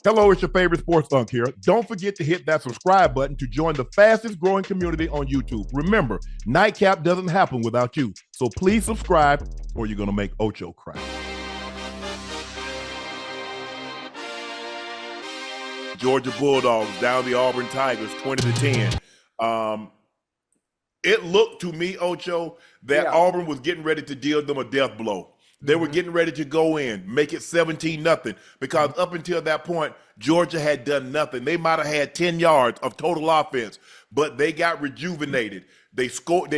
Hello, it's your favorite sports Unc here. Don't forget to hit that subscribe button to join the fastest growing community on YouTube. Remember, Nightcap doesn't happen without you. So please subscribe or you're going to make Ocho cry. Georgia Bulldogs down the Auburn Tigers 20-10. It looked to me, Ocho, that Auburn was getting ready to deal them a death blow. They were getting ready to go in, make it 17-0, because up until that point, Georgia had done nothing. They might have had 10 yards of total offense, but they got rejuvenated. They scored.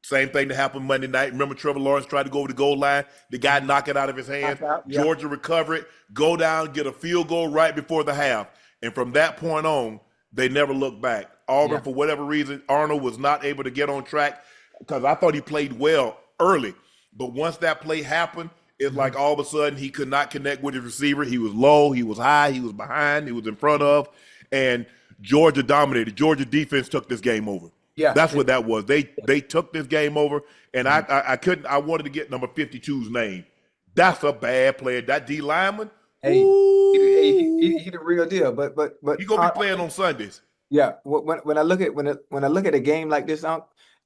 Same thing that happened Monday night. Remember, Trevor Lawrence tried to go over the goal line. The guy knocked it out of his hand. Georgia recovered it, go down, get a field goal right before the half. And from that point on, they never looked back. Auburn, for whatever reason, Arnold was not able to get on track because I thought he played well early. But once that play happened, it's like all of a sudden he could not connect with his receiver. He was low, he was high, he was behind, he was in front of, and Georgia dominated. Georgia defense took this game over. Yeah, that's what that was. They took this game over, and I couldn't. I wanted to get number 52's name. That's a bad player. That D lineman. Hey, he the real deal. But he gonna be playing on Sundays. Yeah, when I look at a game like this, Unc,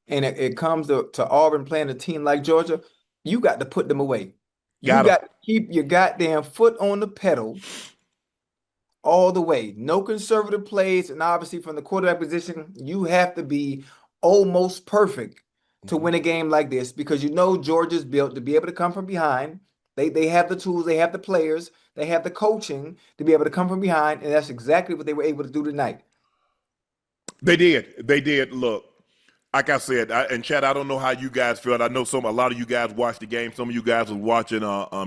and it comes to Auburn playing a team like Georgia, you got to put them away. You got to keep your goddamn foot on the pedal all the way. No conservative plays, and obviously from the quarterback position, you have to be almost perfect to win a game like this because you know Georgia's built to be able to come from behind. They have the tools, they have the players, they have the coaching to be able to come from behind, and that's exactly what they were able to do tonight. They did. Look, like I said, and Chad, I don't know how you guys felt. I know a lot of you guys watched the game. Some of you guys was watching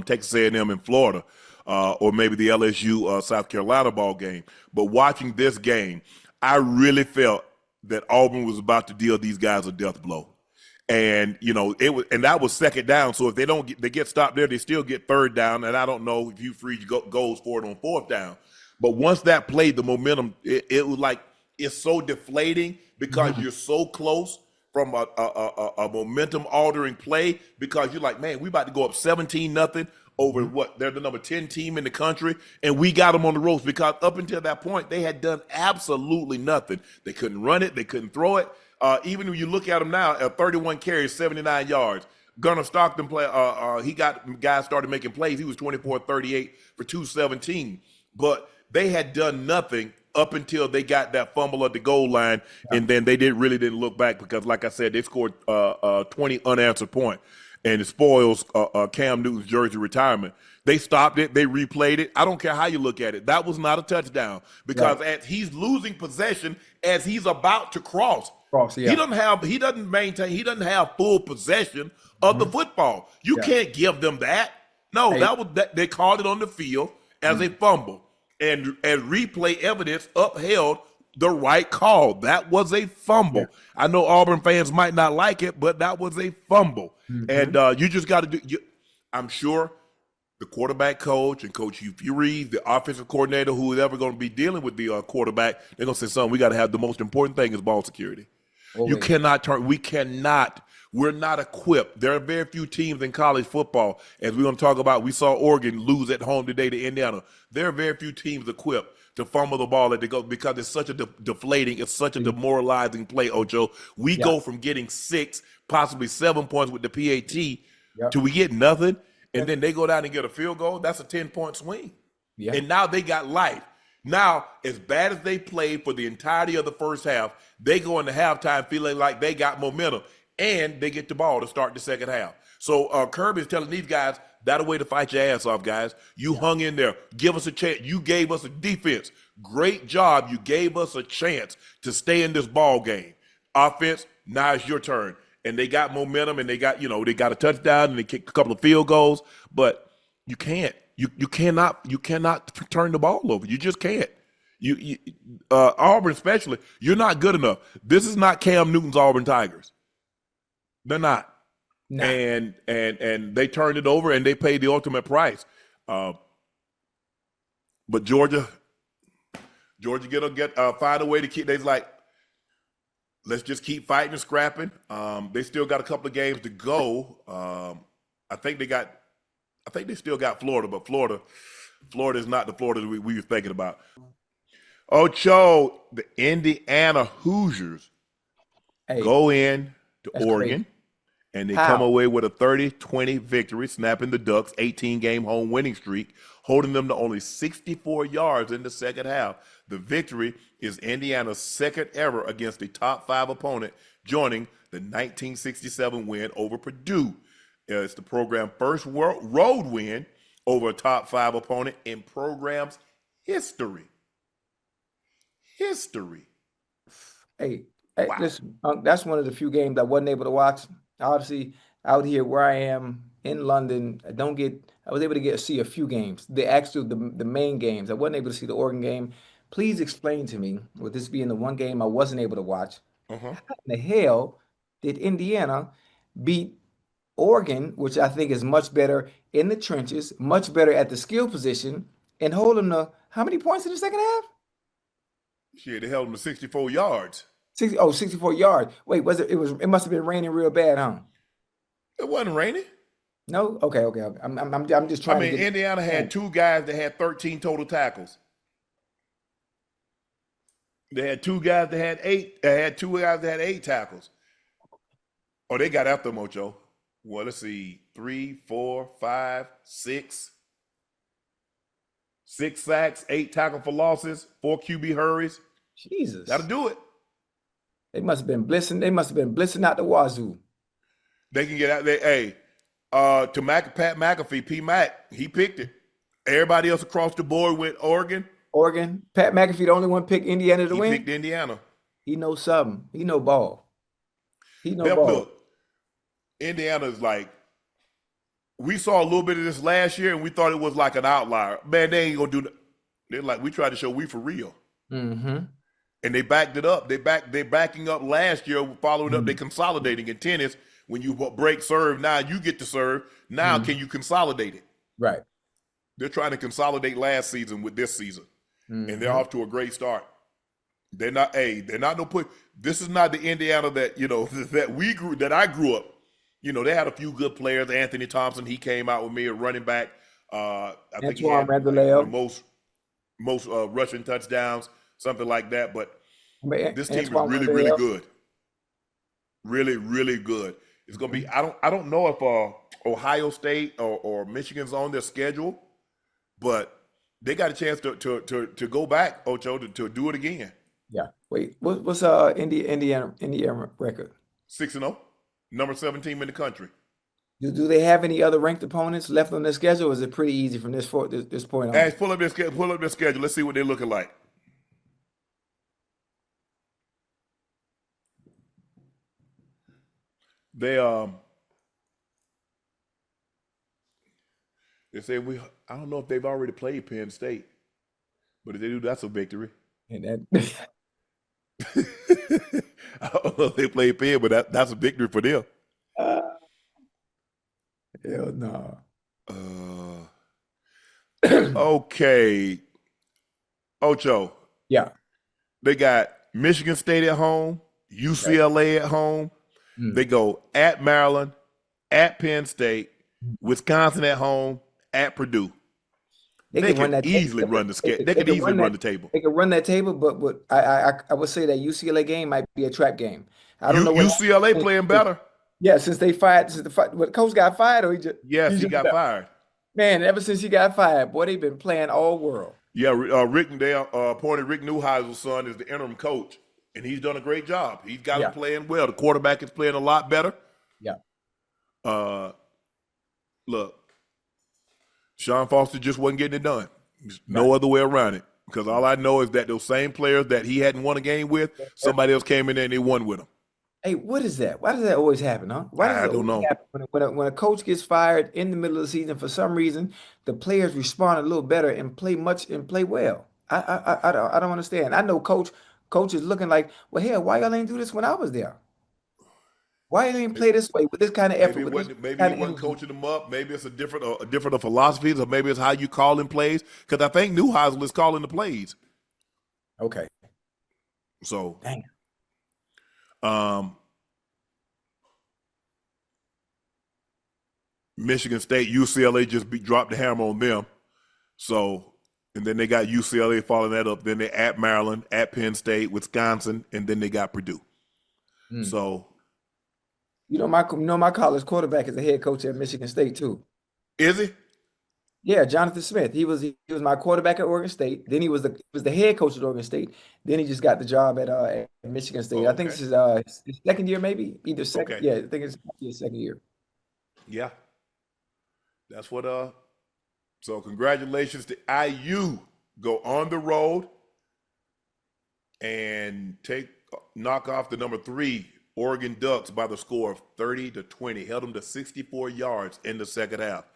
Texas A&M in Florida, or maybe the LSU South Carolina ball game. But watching this game, I really felt that Auburn was about to deal these guys a death blow. And that was second down. So if they get stopped there, they still get third down. And I don't know if Hugh Freeze goes for it on fourth down. But once that played, the momentum, it was like it's so deflating because you're so close from a momentum altering play because you're like, man, we about to go up 17-0 over what they're the number 10 team in the country, and we got them on the ropes because up until that point they had done absolutely nothing. They couldn't run it, they couldn't throw it. Even when you look at them now, 31 carries, 79 yards. Gunnar Stockton guys started making plays. He was 24-38 for 217, but they had done nothing up until they got that fumble at the goal line, and then they didn't look back because, like I said, they scored 20 unanswered points, and it spoils Cam Newton's jersey retirement. They stopped it, they replayed it. I don't care how you look at it. That was not a touchdown because as he's losing possession as he's about to cross. He doesn't have full possession of the football. You can't give them that. No, they called it on the field as a fumble. And replay evidence upheld the right call. That was a fumble. I know Auburn fans might not like it, but that was a fumble. And you just got to do. I'm sure the quarterback coach and Coach Hugh Freeze, the offensive coordinator, who is ever going to be dealing with the quarterback, they're going to say, "Son, we got to have the most important thing is ball security. You cannot turn. We cannot." We're not equipped. There are very few teams in college football, as we're going to talk about. We saw Oregon lose at home today to Indiana. There are very few teams equipped to fumble the ball at the go because it's such a deflating, it's such a demoralizing play, Ocho. We go from getting 6, possibly 7 points with the PAT to we get nothing, and then they go down and get a field goal. That's a 10-point swing. And now they got life. Now, as bad as they played for the entirety of the first half, they go into halftime feeling like they got momentum. And they get the ball to start the second half. So Kirby is telling these guys, that's a way to fight your ass off, guys. You hung in there. Give us a chance. You gave us a defense. Great job. You gave us a chance to stay in this ball game. Offense, now it's your turn. And they got momentum, and they got a touchdown, and they kicked a couple of field goals. But you can't. You cannot turn the ball over. You just can't. Auburn especially, you're not good enough. This is not Cam Newton's Auburn Tigers. They're not. No. And they turned it over and they paid the ultimate price. But Georgia find a way to keep. They're like, let's just keep fighting and scrapping. They still got a couple of games to go. I think they still got Florida, but Florida, Florida is not the Florida we were thinking about. Ocho, the Indiana Hoosiers Hey, go in to that's crazy. Oregon and they come How? away with a 30-20 victory, snapping the Ducks' 18-game home winning streak, holding them to only 64 yards in the second half. The victory is Indiana's second ever against a top 5 opponent, joining the 1967 win over Purdue. It's the program's first road win over a top 5 opponent in program's history. History. Hey, Wow. listen, that's one of the few games I wasn't able to watch. Obviously, out here where I am in London, I was able to see a few games. The main games. I wasn't able to see the Oregon game. Please explain to me, with this being the one game I wasn't able to watch, Uh-huh. how in the hell did Indiana beat Oregon, which I think is much better in the trenches, much better at the skill position, and hold them to how many points in the second half? Shit, they held them to 64 yards. 64 yards. Wait, it must have been raining real bad, huh? It wasn't raining. No? Okay. I'm just I trying to mean, get Indiana had 2 guys that had 13 total tackles. They had 2 guys that had 8. They had 2 guys that had 8 tackles. Oh, they got after them, Ocho. Well, let's see. 3, 4, 5, 6. 6 sacks, 8 tackle for losses, 4 QB hurries. Jesus. That'll do it. They must have been blissing. They must have been blissing out the wazoo. They can get out there. Hey, to Pat McAfee, P. Mac, he picked it. Everybody else across the board went Oregon. Oregon. Pat McAfee, the only one picked Indiana to He win. picked Indiana. He knows something. He know ball. He know That ball. look, Indiana is like, we saw a little bit of this last year and we thought it was like an outlier. Man, they ain't gonna do that. They're like, we tried to show we for real. Mm-hmm. And they backed it up. They're backing up last year, following up, they consolidating in tennis. When you break serve, now you get to serve. Now Mm-hmm. can you consolidate it? Right. They're trying to consolidate last season with this season. And they're Mm-hmm. off to a great start. They're not no put. This is not the Indiana that, that I grew up. They had a few good players. Anthony Thompson, he came out with me, a running back. I think he Antoine had like the Randall. most rushing touchdowns, something like that. But this team is Antoine really, really Randall. good. Really, really good. It's gonna be. I don't know if Ohio State or Michigan's on their schedule, but they got a chance to go back, Ocho, to do it again. Yeah. Wait, what's Indiana record? 6-0, number 17 in the country. Do they have any other ranked opponents left on their schedule, or is it pretty easy from this point on? Ash, pull up their schedule. Let's see what they're looking like. They they say I don't know if they've already played Penn State, but if they do, that's a victory. And that I don't know if they played Penn, but that's a victory for them. uh, hell no. Uh, okay, Ocho. Yeah. They got Michigan State at home, Okay. UCLA at home. Mm. They go at Maryland, at Penn State, Wisconsin at home, at Purdue. They They can run can that. easily run the schedule. They They can can easily run run that. the table. They can run that table, but I would say that UCLA game might be a trap game. I don't know what UCLA happened. playing better. Yeah, since they fired, what coach got fired, or Yes, he he just got fired. man. Ever since he got fired, boy, they've been playing all world. Yeah, they appointed Rick Neuheisel's son as the interim coach, and he's done a great job. He's got him Yeah, playing well. The quarterback is playing a lot better. yeah, Uh, Look, Sean Foster just wasn't getting it done. There's right. no other way around it. Because all I know is that those same players that he hadn't won a game with, somebody else came in there and they won with him. Hey, what is that? Why does that always happen, huh? Why does I it don't always know. happen when a coach gets fired in the middle of the season for some reason, the players respond a little better and play well. I don't understand. I know coach is looking like, well, hell, why y'all ain't do this when I was there? Why y'all ain't play this way with this kind of effort, Maybe it with this wasn't. Maybe he kind of wasn't energy? coaching them up. Maybe it's a different of philosophies, or maybe it's how you call in plays. Because I think Neuheisel is calling the plays. Okay, So, dang. um, Michigan State, UCLA just dropped the hammer on them. So, and then they got UCLA following that up. Then they at Maryland, at Penn State, Wisconsin, and then they got Purdue. Mm. So, My college quarterback is a head coach at Michigan State too. is he? Yeah, Jonathan Smith. He was my quarterback at Oregon State. Then he was the head coach at Oregon State. Then he just got the job at Michigan State. Oh, I think okay. this is his second year, maybe either second. Okay. Yeah, I think it's his second year. Yeah. That's what so congratulations to IU. Go on the road and knock off the number 3 Oregon Ducks by the score of 30-20. Held them to 64 yards in the second half.